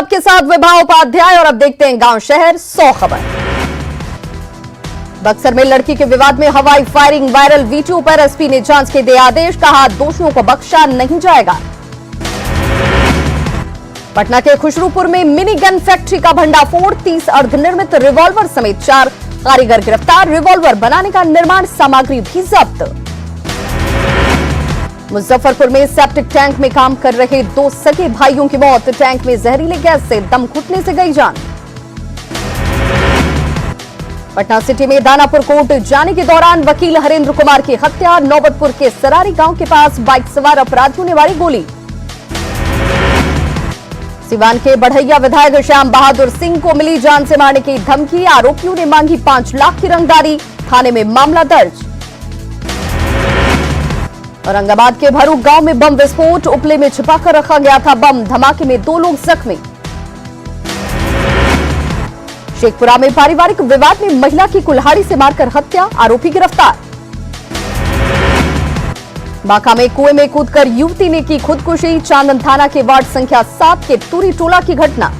आपके साथ विभा उपाध्याय और अब देखते हैं गांव शहर 100 खबर। बक्सर में लड़की के विवाद में हवाई फायरिंग वायरल वीडियो पर एसपी ने जांच के दिए आदेश, कहा दोषियों को बख्शा नहीं जाएगा। पटना के खुशरूपुर में मिनी गन फैक्ट्री का भंडाफोड़, 30 अर्धनिर्मित रिवॉल्वर समेत 4 कारीगर गिरफ्तार, रिवॉल्वर बनाने का निर्माण सामग्री भी जब्त। मुजफ्फरपुर में सेप्टिक टैंक में काम कर रहे 2 सगे भाइयों की मौत, टैंक में जहरीले गैस से दम घुटने से गई जान। पटना सिटी में दानापुर कोर्ट जाने के दौरान वकील हरेंद्र कुमार की हत्या, नौबतपुर के सरारी गांव के पास बाइक सवार अपराधियों ने मारी गोली। सिवान के बढ़ैया विधायक श्याम बहादुर सिंह को मिली जान से मारने की धमकी, आरोपियों ने मांगी 5 लाख की रंगदारी, थाने में मामला दर्ज। औरंगाबाद के भरूक गांव में बम विस्फोट, उपले में छिपाकर रखा गया था बम, धमाके में 2 लोग जख्मी। शेखपुरा में पारिवारिक विवाद में महिला की कुल्हाड़ी से मारकर हत्या, आरोपी गिरफ्तार। बांका में कुएं में कूदकर युवती ने की खुदकुशी, चांदन थाना के वार्ड संख्या 7 के तुरी टोला की घटना।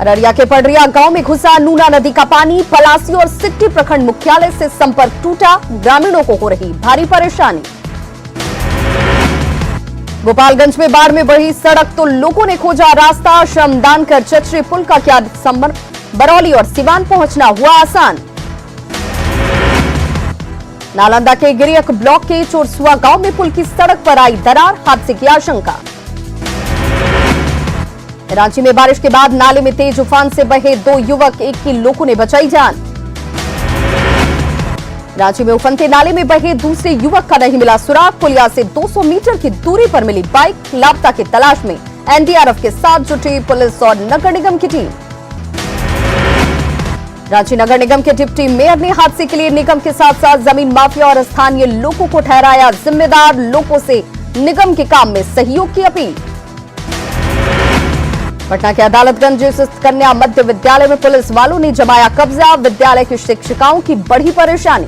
अररिया के पडरिया गांव में घुसा नूना नदी का पानी, पलासी और सिट्टी प्रखंड मुख्यालय से संपर्क टूटा, ग्रामीणों को हो रही भारी परेशानी। गोपालगंज में बाढ़ में बढ़ी सड़क तो लोगों ने खोजा रास्ता, श्रमदान कर चचरे पुल का किया संपर्क, बरौली और सिवान पहुंचना हुआ आसान। नालंदा के गिरियक ब्लॉक के चोरसुआ गांव में पुल की सड़क पर आई दरार, हादसे की आशंका। रांची में बारिश के बाद नाले में तेज उफान से बहे 2 युवक, एक की लोगों ने बचाई जान। रांची में उफनते नाले में बहे दूसरे युवक का नहीं मिला सुराग, पुलिया से 200 मीटर की दूरी पर मिली बाइक, लापता की तलाश में एनडीआरएफ के साथ जुटी पुलिस और नगर निगम की टीम। रांची नगर निगम के डिप्टी मेयर ने हादसे के लिए निगम के साथ साथ जमीन माफिया और स्थानीय लोगों को ठहराया जिम्मेदार, लोगों से निगम के काम में सहयोग की अपील। पटना के अदालतगंज स्थित कन्या मध्य विद्यालय में पुलिस वालों ने जमाया कब्जा, विद्यालय की शिक्षिकाओं की बढ़ी परेशानी।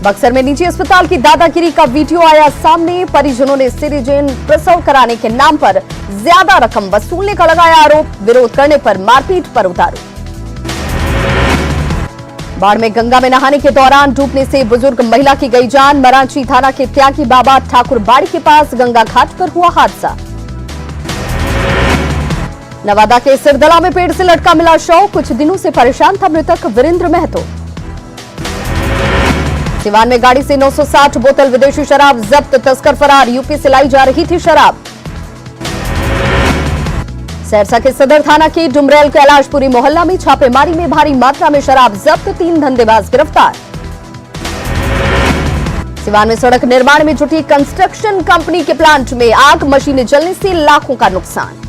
बक्सर में निजी अस्पताल की दादागिरी का वीडियो आया सामने, परिजनों ने सिरिंज प्रसव कराने के नाम पर ज्यादा रकम वसूलने का लगाया आरोप, विरोध करने पर मारपीट पर उतारू। बाढ़ में गंगा में नहाने के दौरान डूबने से बुजुर्ग महिला की गई जान, मरांची थाना के त्यागी बाबा ठाकुर बाड़ी के पास गंगा घाट पर हुआ हादसा। नवादा के सिरदला में पेड़ से लटका मिला शव, कुछ दिनों से परेशान था मृतक वीरेंद्र महतो। सिवान में गाड़ी से 960 बोतल विदेशी शराब जब्त, तस्कर फरार, यूपी से लाई जा रही थी शराब। सहरसा के सदर थाना के डुमरेल कैलाशपुरी मोहल्ला में छापेमारी में भारी मात्रा में शराब जब्त, 3 धंधेबाज गिरफ्तार। सिवान में सड़क निर्माण में जुटी कंस्ट्रक्शन कंपनी के प्लांट में आग, मशीनें जलने से लाखों का नुकसान।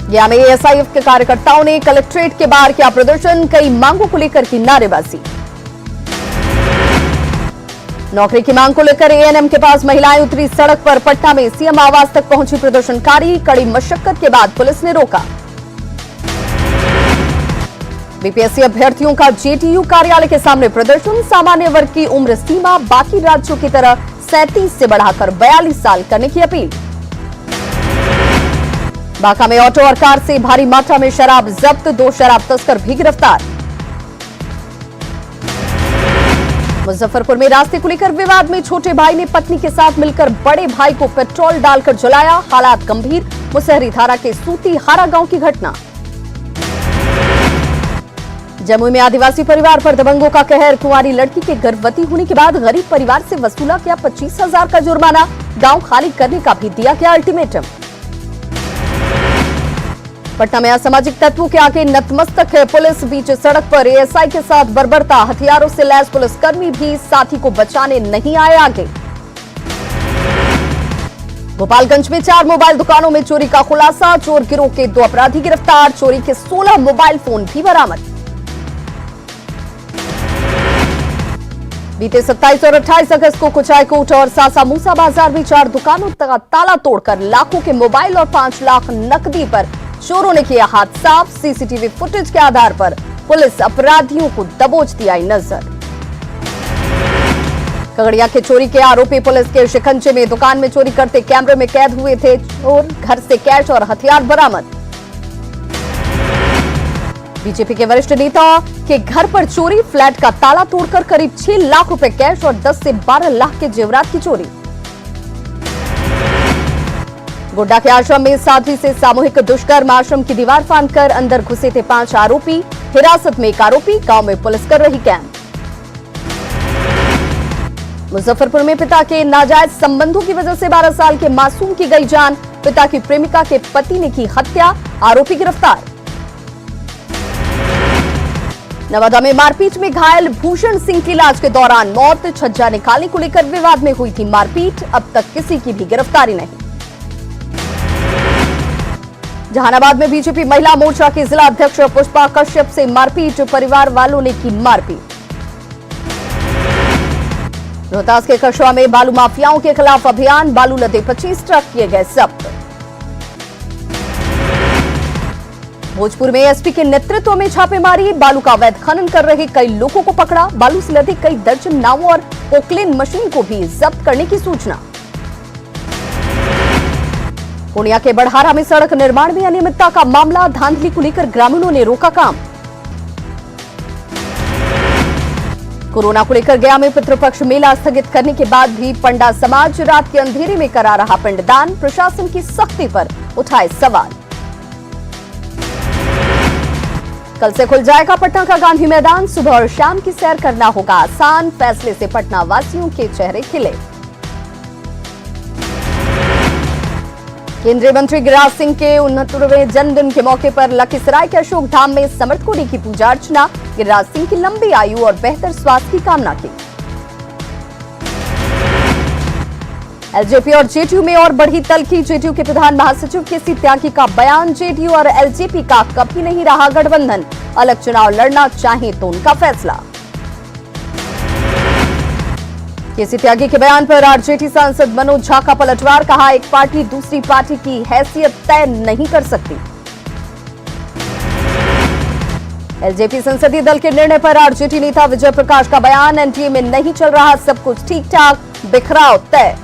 गया में एएसआईएफ के कार्यकर्ताओं ने कलेक्ट्रेट के बाहर किया प्रदर्शन, कई मांगों को लेकर की नारेबाजी। नौकरी की मांग को लेकर एएनएम के पास महिलाएं उतरी सड़क पर, पटना में सीएम आवास तक पहुंची प्रदर्शनकारी, कड़ी मशक्कत के बाद पुलिस ने रोका। बीपीएससी अभ्यर्थियों का जेटीयू कार्यालय के सामने प्रदर्शन, सामान्य वर्ग की उम्र सीमा बाकी राज्यों की तरह 37 से बढ़ाकर 42 साल करने की अपील। बांका में ऑटो और कार से भारी मात्रा में शराब जब्त, 2 शराब तस्कर भी गिरफ्तार। मुजफ्फरपुर में रास्ते को लेकर विवाद में छोटे भाई ने पत्नी के साथ मिलकर बड़े भाई को पेट्रोल डालकर जलाया, हालात गंभीर, मुसहरी धारा के सूती हारा गांव की घटना। जमुई में आदिवासी परिवार पर दबंगों का कहर, कुंवारी लड़की के गर्भवती होने के बाद गरीब परिवार से वसूला गया 25,000 का जुर्माना, गांव खाली करने का भी दिया गया अल्टीमेटम। पटना में असामाजिक तत्वों के आगे नतमस्तक है पुलिस, बीच सड़क पर एएसआई के साथ बर्बरता, हथियारों से लैस पुलिसकर्मी भी साथी को बचाने नहीं आए आगे। गोपालगंज में 4 मोबाइल दुकानों में चोरी का खुलासा, चोर गिरोह के 2 अपराधी गिरफ्तार, चोरी के 16 मोबाइल फोन भी बरामद। बीते 27 और 28 अगस्त को कुचायकोट और सासा मूसा बाजार में 4 दुकानों का ताला तोड़कर लाखों के मोबाइल और 5 लाख नकदी पर चोरों ने किया हाथ साफ, सीसीटीवी फुटेज के आधार पर पुलिस अपराधियों को दबोचती आई नजर। खगड़िया के चोरी के आरोपी पुलिस के शिकंजे में। दुकान में चोरी करते कैमरे में कैद हुए थे चोर। घर से कैश और हथियार बरामद। बीजेपी के वरिष्ठ नेता के घर पर चोरी। फ्लैट का ताला तोड़कर करीब 6 लाख रुपए कैश और 10 से 12 लाख के जेवरात की चोरी। गोड्डा के आश्रम में साध्वी से सामूहिक दुष्कर्म। आश्रम की दीवार फांदकर अंदर घुसे थे 5 आरोपी। हिरासत में 1 आरोपी। गांव में पुलिस कर रही कैंप। मुजफ्फरपुर में पिता के नाजायज संबंधों की वजह से 12 साल के मासूम की गई जान। पिता की प्रेमिका के पति ने की हत्या। आरोपी गिरफ्तार। नवादा में मारपीट में घायल भूषण सिंह की इलाज के दौरान मौत। छज्जा निकालने को लेकर विवाद में हुई थी मारपीट। अब तक किसी की भी गिरफ्तारी नहीं। जहानाबाद में बीजेपी महिला मोर्चा की जिला अध्यक्ष पुष्पा कश्यप से मारपीट। परिवार वालों ने की मारपीट। रोहतास के कशवा में बालू माफियाओं के खिलाफ अभियान। बालू लदे 25 ट्रक किए गए जब्त। भोजपुर में एसपी के नेतृत्व में छापेमारी। बालू का अवैध खनन कर रहे कई लोगों को पकड़ा। बालू से लदे कई दर्जन नावों और पोकलेन मशीन को भी जब्त करने की सूचना। पूर्णिया के बड़हारा में सड़क निर्माण में अनियमितता का मामला। धांधली को लेकर ग्रामीणों ने रोका काम। कोरोना को लेकर गया में पितृपक्ष मेला स्थगित करने के बाद भी पंडा समाज रात के अंधेरे में करा रहा पिंडदान। प्रशासन की सख्ती पर उठाए सवाल। कल से खुल जाएगा पटना का गांधी मैदान। सुबह और शाम की सैर करना होगा आसान। फैसले से पटना वासियों के चेहरे खिले। केंद्रीय मंत्री गिरिराज सिंह के 69वें जन्मदिन के मौके पर लखीसराय के अशोक धाम में समर्थ कोडी की पूजा अर्चना। गिरिराज सिंह की लंबी आयु और बेहतर स्वास्थ्य की कामना की। एलजेपी और जेडीयू में और बढ़ी तल्खी। जेडीयू के प्रधान महासचिव केसी त्यागी का बयान। जेडीयू और एलजेपी का कभी नहीं रहा गठबंधन। अलग चुनाव लड़ना चाहे तो उनका फैसला। केसी त्यागी के बयान पर आरजेडी सांसद मनोज झा का पलटवार। कहा, एक पार्टी दूसरी पार्टी की हैसियत तय नहीं कर सकती। एलजेपी संसदीय दल के निर्णय पर आरजेडी नेता विजय प्रकाश का बयान। एनडीए में नहीं चल रहा सब कुछ ठीक ठाक, बिखराव तय।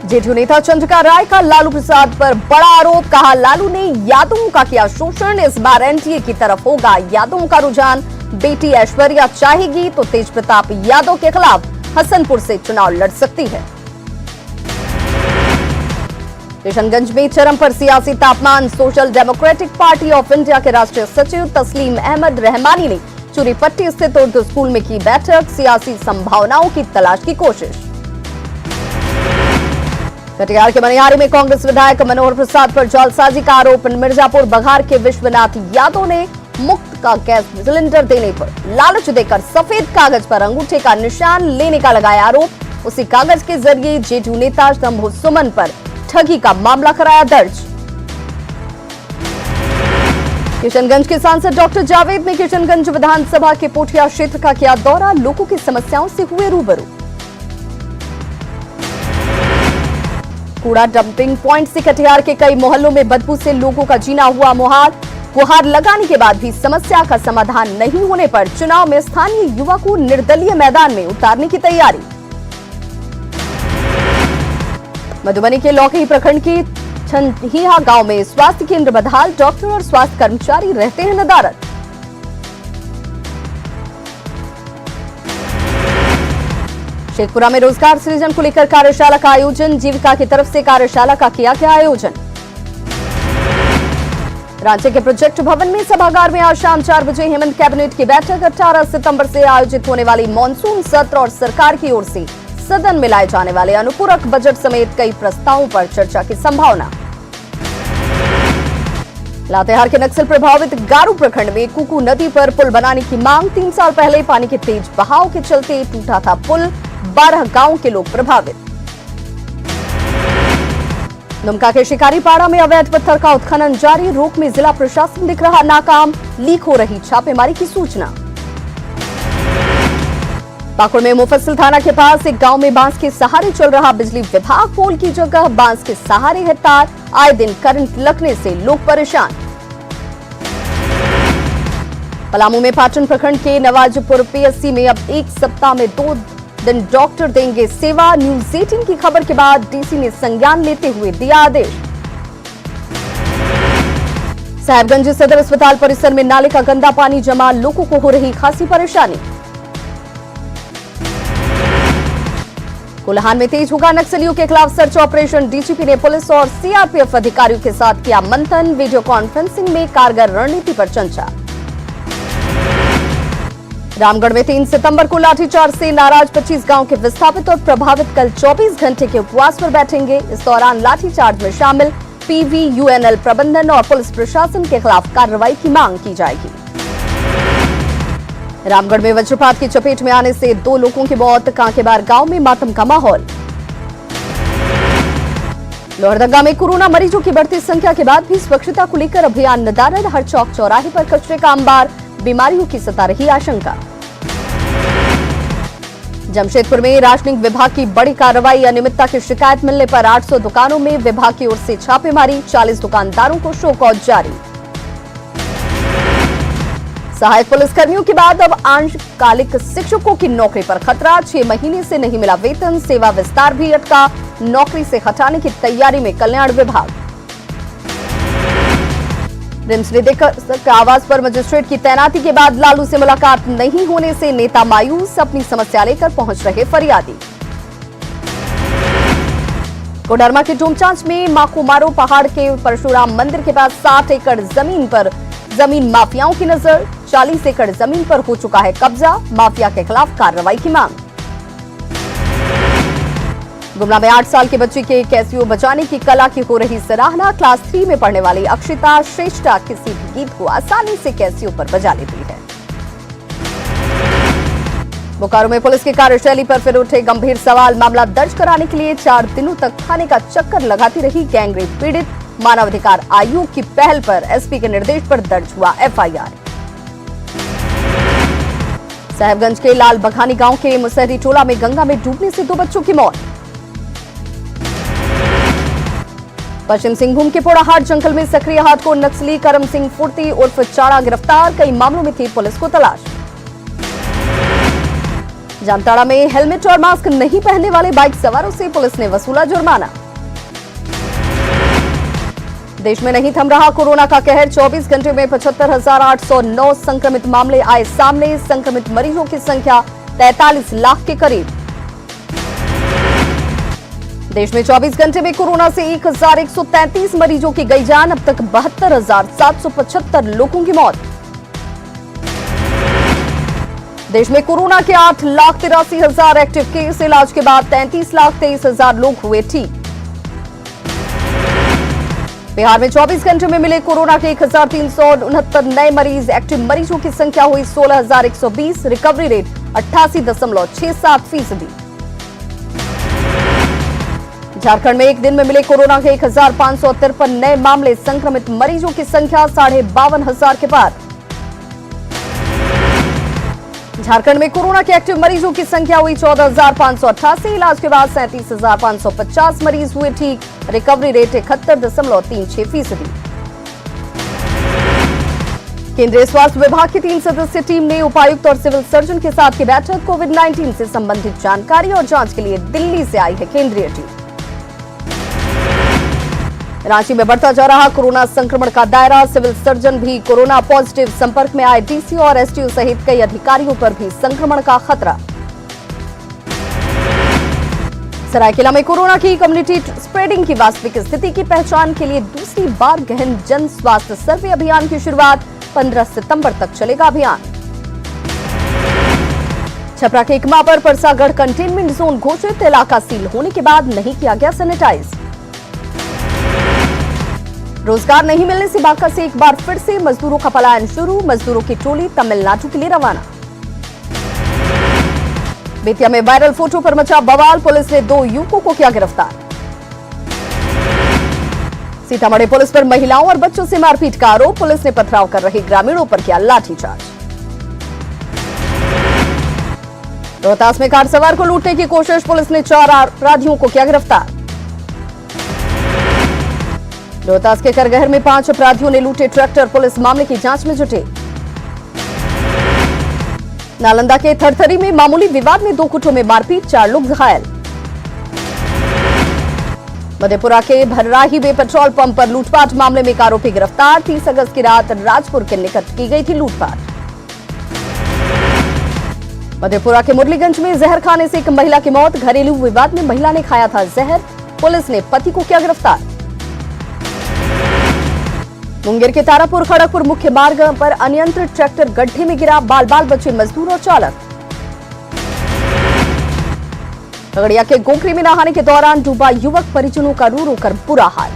जेडीयू नेता चंद्रिका राय का लालू प्रसाद पर बड़ा आरोप। कहा, लालू ने यादवों का किया शोषण। इस बार एनडीए की तरफ होगा यादवों का रुझान। बेटी ऐश्वर्या चाहेगी तो तेज प्रताप यादव के खिलाफ हसनपुर से चुनाव लड़ सकती है। किशनगंज में चरम पर सियासी तापमान। Social democratic party of India के राष्ट्रीय सचिव तस्लीम अहमद रहमानी ने चूरीपट्टी स्थित उर्दू स्कूल में की बैठक। सियासी संभावनाओं की तलाश की कोशिश। कटिहार के मनिहारी में कांग्रेस विधायक मनोहर प्रसाद पर जालसाजी का आरोप। मिर्जापुर बघार के विश्वनाथ यादव ने मुफ्त का गैस सिलेंडर देने पर लालच देकर सफेद कागज पर अंगूठे का निशान लेने का लगाया आरोप। उसी कागज के जरिए जेडीयू नेता शंभू सुमन पर ठगी का मामला कराया दर्ज। किशनगंज के सांसद डॉक्टर जावेद ने किशनगंज विधानसभा के पोठिया क्षेत्र का किया दौरा। लोगों की समस्याओं से हुए रूबरू। कूड़ा डंपिंग पॉइंट से कटिहार के कई मोहल्लों में बदबू से लोगों का जीना हुआ मुहाल। गुहार लगाने के बाद भी समस्या का समाधान नहीं होने पर चुनाव में स्थानीय युवा को निर्दलीय मैदान में उतारने की तैयारी। मधुबनी के लौकही प्रखंड के छनहिया गांव में स्वास्थ्य केंद्र बदहाल। डॉक्टर और स्वास्थ्य कर्मचारी रहते हैं नदारद। शेखपुरा में रोजगार सृजन को लेकर कार्यशाला का आयोजन। जीविका की तरफ से कार्यशाला का किया गया आयोजन। रांची के प्रोजेक्ट भवन में सभागार में आज शाम 4 बजे हेमंत कैबिनेट की बैठक। 18 सितंबर से आयोजित होने वाली मॉनसून सत्र और सरकार की ओर से सदन में लाए जाने वाले अनुपूरक बजट समेत कई प्रस्तावों पर चर्चा की संभावना। लातेहार के नक्सल प्रभावित गारू प्रखंड में कुकू नदी पर पुल बनाने की मांग। 3 साल पहले पानी के तेज बहाव के चलते टूटा था पुल। 12 गांव के लोग प्रभावित। दुमका के शिकारीपाड़ा में अवैध पत्थर का उत्खनन जारी। रोक में जिला प्रशासन दिख रहा नाकाम। लीक हो रही छापेमारी की सूचना। पाकुड़ में मुफस्सिल थाना के पास एक गांव में बांस के सहारे चल रहा बिजली विभाग पोल की जगह बांस के सहारे है तार। आए दिन करंट लगने से लोग परेशान। पलामू में पाटन प्रखंड के नवाजपुर पीएससी में अब एक सप्ताह में 2 दिन डॉक्टर देंगे सेवा। न्यूज 18 की खबर के बाद डीसी ने संज्ञान लेते हुए दिया आदेश। साहेबगंज सदर अस्पताल परिसर में नाले का गंदा पानी जमा, लोगों को हो रही खासी परेशानी। कोल्हान में तेज होगा नक्सलियों के खिलाफ सर्च ऑपरेशन। डीजीपी ने पुलिस और सीआरपीएफ अधिकारियों के साथ किया मंथन। वीडियो कॉन्फ्रेंसिंग में कारगर रणनीति पर चर्चा। रामगढ़ में 3 सितंबर को लाठीचार्ज से नाराज 25 गांव के विस्थापित और प्रभावित कल 24 घंटे के उपवास पर बैठेंगे। इस दौरान लाठीचार्ज में शामिल पीवीयूएनएल प्रबंधन और पुलिस प्रशासन के खिलाफ कार्रवाई की मांग की जाएगी। रामगढ़ में वज्रपात की चपेट में आने से 2 लोगों की मौत। कांकेबार गांव में मातम का माहौल। लोहरदगा में कोरोना मरीजों की बढ़ती संख्या के बाद भी स्वच्छता को लेकर अभियान नदारद। हर चौक चौराहे पर कचरे का अंबार, बीमारियों की सता रही आशंका। जमशेदपुर में राशनिंग विभाग की बड़ी कार्रवाई। अनियमितता की शिकायत मिलने पर 800 दुकानों में विभाग की ओर से छापेमारी। 40 दुकानदारों को शो कॉज जारी। सहायक पुलिसकर्मियों के बाद अब अंशकालिक शिक्षकों की नौकरी पर खतरा। 6 महीने से नहीं मिला वेतन, सेवा विस्तार भी अटका। नौकरी से हटाने की तैयारी में कल्याण विभाग। रिम्स निदेशक आवास पर मजिस्ट्रेट की तैनाती के बाद लालू से मुलाकात नहीं होने से नेता मायूस। अपनी समस्या लेकर पहुंच रहे फरियादी। कोडरमा के डोमचांच में माकोमारो पहाड़ के परशुराम मंदिर के पास 60 एकड़ जमीन पर जमीन माफियाओं की नजर। 40 एकड़ जमीन पर हो चुका है कब्जा। माफिया के खिलाफ कार्रवाई की मांग। गुमला में 8 साल के बच्चे के कैसियो बजाने की कला की हो रही सराहना। क्लास 3 में पढ़ने वाली अक्षिता श्रेष्ठा किसी भी गीत को आसानी से कैसियो पर बजा लेती है। बोकारो में पुलिस की कार्यशैली पर फिर उठे गंभीर सवाल। मामला दर्ज कराने के लिए 4 दिनों तक थाने का चक्कर लगाती रही गैंगरेप पीड़ित। मानवाधिकार आयोग की पहल पर एसपी के निर्देश पर दर्ज हुआ एफआईआर। साहेबगंज के लाल बघानी गांव के मुसहरी टोला में गंगा में डूबने से 2 बच्चों की मौत। पश्चिम सिंहभूम के पोड़ाहाट जंगल में सक्रिय हार्डकोर नक्सली करम सिंह फुर्ती उर्फ चाड़ा गिरफ्तार। कई मामलों में थी पुलिस को तलाश। जामताड़ा में हेलमेट और मास्क नहीं पहनने वाले बाइक सवारों से पुलिस ने वसूला जुर्माना। देश में नहीं थम रहा कोरोना का कहर। 24 घंटे में 75,809 संक्रमित मामले आए सामने। संक्रमित मरीजों की संख्या 43 लाख के करीब। देश में 24 घंटे में कोरोना से 1133 मरीजों की गई जान। अब तक 72,775 लोगों की मौत। देश में कोरोना के 8,83,000 एक्टिव केस। इलाज के बाद 33,23,000 लोग हुए ठीक। बिहार में 24 घंटे में मिले कोरोना के 1,369 नए मरीज। एक्टिव मरीजों की संख्या हुई 16,120। Recovery rate 88.67%। झारखंड में एक दिन में मिले कोरोना के 1,553 नए मामले। संक्रमित मरीजों की संख्या 52,500 के पार। झारखंड में कोरोना के एक्टिव मरीजों की संख्या हुई 14,588। इलाज के बाद 37,550 मरीज हुए ठीक। Recovery rate 71.36%। केंद्रीय स्वास्थ्य विभाग की 3 सदस्यीय टीम ने उपायुक्त और सिविल सर्जन के साथ की बैठक। कोविड-19 से संबंधित जानकारी और जांच के लिए दिल्ली से आई है केंद्रीय टीम। रांची में बढ़ता जा रहा कोरोना संक्रमण का दायरा। सिविल सर्जन भी कोरोना पॉजिटिव। संपर्क में आए डीसी और एसटीओ सहित कई अधिकारियों पर भी संक्रमण का खतरा। सरायकेला में कोरोना की कम्युनिटी स्प्रेडिंग की वास्तविक स्थिति की पहचान के लिए दूसरी बार गहन जन स्वास्थ्य सर्वे अभियान की शुरुआत। 15 सितंबर तक चलेगा अभियान। छपरा के इकमा पर परसागढ़ कंटेनमेंट जोन घोषित। इलाका सील होने के बाद नहीं किया गया सैनिटाइज। रोजगार नहीं मिलने से बांका से एक बार फिर से मजदूरों का पलायन शुरू। मजदूरों की टोली तमिलनाडु के लिए रवाना। बेतिया में वायरल फोटो पर मचा बवाल। पुलिस ने 2 युवकों को किया गिरफ्तार। सीतामढ़ी पुलिस पर महिलाओं और बच्चों से मारपीट का आरोप। पुलिस ने पथराव कर रहे ग्रामीणों पर किया लाठीचार्ज। रोहतास में कार सवार को लूटने की कोशिश। पुलिस ने 4 अपराधियों को किया गिरफ्तार। रोहतास के करगहर में 5 अपराधियों ने लूटे ट्रैक्टर। पुलिस मामले की जांच में जुटी। नालंदा के थरथरी में मामूली विवाद में 2 गुटों में मारपीट, 4 लोग घायल। मधेपुरा के भर्राही में पेट्रोल पंप पर लूटपाट मामले में एक आरोपी गिरफ्तार। 30 अगस्त की रात राजपुर के निकट की गई थी लूटपाट। मधेपुरा के मुरलीगंज में जहर खाने से एक महिला की मौत। घरेलू विवाद में महिला ने खाया था जहर, पुलिस ने पति को किया गिरफ्तार। मुंगेर के तारापुर खड़गपुर मुख्य मार्ग पर अनियंत्रित ट्रैक्टर गड्ढे में गिरा, बाल बाल बचे मजदूर और चालक। खगड़िया के गोखरी में नहाने के दौरान डूबा युवक, परिजनों का रो रो कर बुरा हाल।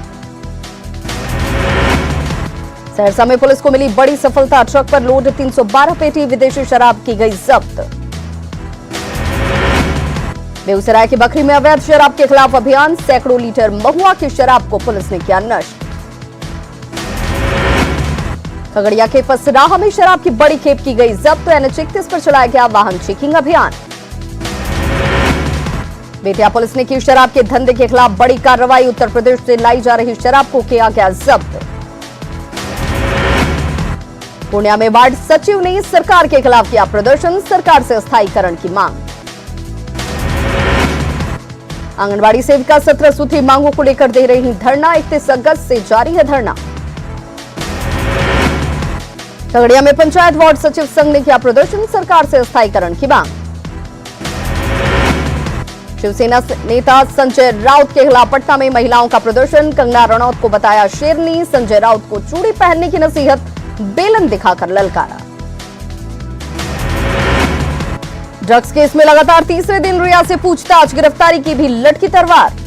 सहरसा में पुलिस को मिली बड़ी सफलता, ट्रक पर लोड 312 पेटी विदेशी शराब की गई जब्त। बेगूसराय के बखरी में अवैध शराब के खिलाफ अभियान, सैकड़ों लीटर महुआ की शराब को पुलिस ने किया नष्ट। खगड़िया के पसराहा में शराब की बड़ी खेप की गई जब्त, NH-31 पर चलाया गया वाहन चेकिंग अभियान। बेतिया पुलिस ने की शराब के धंधे के खिलाफ बड़ी कार्रवाई, उत्तर प्रदेश से लाई जा रही शराब को किया गया जब्त। पूर्णिया में वार्ड सचिव ने सरकार के खिलाफ किया प्रदर्शन, सरकार से स्थायीकरण की मांग। आंगनबाड़ी सेविका 17 सूत्री मांगों को लेकर दे रही धरना, 31 अगस्त से जारी है धरना। खगड़िया में पंचायत वार्ड सचिव संघ ने किया प्रदर्शन, सरकार से स्थायीकरण की मांग। शिवसेना नेता संजय राउत के खिलाफ पटना में महिलाओं का प्रदर्शन, कंगना रनौत को बताया शेरनी, संजय राउत को चूड़ी पहनने की नसीहत, बेलन दिखाकर ललकारा। ड्रग्स केस में लगातार तीसरे दिन रिया से पूछताछ, गिरफ्तारी की भी लटकी तलवार।